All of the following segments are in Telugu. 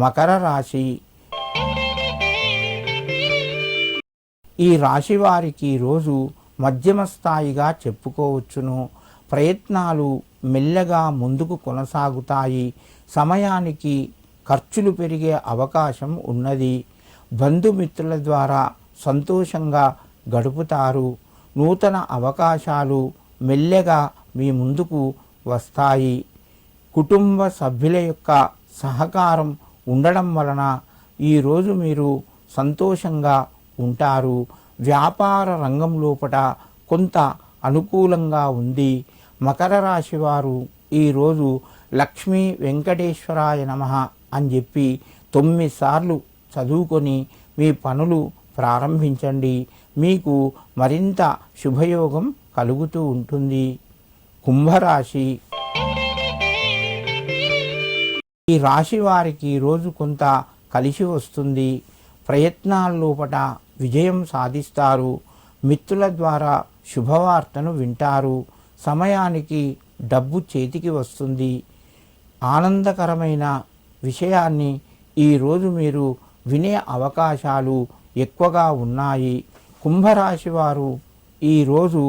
మకర రాశి. ఈ రాశి వారికి రోజు మధ్యమ స్థాయిగా చెప్పుకోవచ్చును. ప్రయత్నాలు మెల్లగా ముందుకు కొనసాగుతాయి. సమయానికి ఖర్చులు పెరిగే అవకాశం ఉన్నది. బంధుమిత్రుల ద్వారా సంతోషంగా గడుపుతారు. నూతన అవకాశాలు మెల్లగా మీ ముందుకు వస్తాయి. కుటుంబ సభ్యుల యొక్క సహకారం ఉండడం వలన ఈరోజు మీరు సంతోషంగా ఉంటారు. వ్యాపార రంగం లోపల కొంత అనుకూలంగా ఉంది. మకర రాశి వారు ఈరోజు లక్ష్మీ వెంకటేశ్వరాయ నమః అని చెప్పి 9 సార్లు చదువుకొని మీ పనులు ప్రారంభించండి. మీకు మరింత శుభయోగం కలుగుతూ ఉంటుంది. కుంభరాశి. ఈ రాశి వారికి రోజు కొంత కలిసి వస్తుంది. ప్రయత్నాల లోపల విజయం సాధిస్తారు. మిత్రుల ద్వారా శుభవార్తను వింటారు. సమయానికి డబ్బు చేతికి వస్తుంది. ఆనందకరమైన విషయాన్ని ఈరోజు మీరు వినే అవకాశాలు ఎక్కువగా ఉన్నాయి. కుంభరాశి వారు ఈరోజు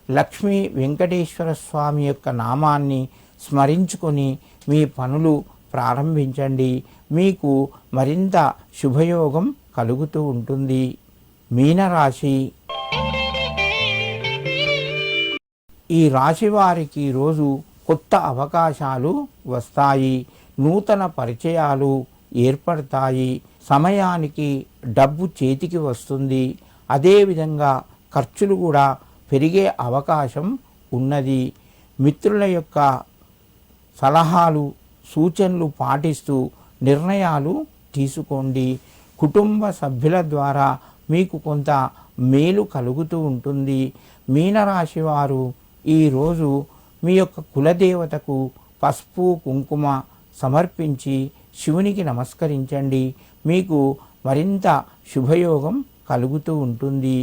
లక్ష్మీ వెంకటేశ్వర స్వామి యొక్క నామాన్ని స్మరించుకొని మీ పనులు ప్రారంభించండి. మీకు మరింత శుభయోగం కలుగుతూ ఉంటుంది. మీనరాశి. ఈ రాశి వారికి రోజు కొత్త అవకాశాలు వస్తాయి. నూతన పరిచయాలు ఏర్పడతాయి. సమయానికి డబ్బు చేతికి వస్తుంది. అదేవిధంగా ఖర్చులు కూడా పెరిగే అవకాశం ఉన్నది. మిత్రుల యొక్క సలహాలు సూచనలు పాటిస్తూ నిర్ణయాలు తీసుకోండి. కుటుంబ సభ్యుల ద్వారా మీకు కొంత మేలు కలుగుతూ ఉంటుంది. మీనరాశి వారు ఈరోజు మీ యొక్క కులదేవతకు పసుపు కుంకుమ సమర్పించి శివునికి నమస్కరించండి. మీకు మరింత శుభయోగం కలుగుతూ ఉంటుంది.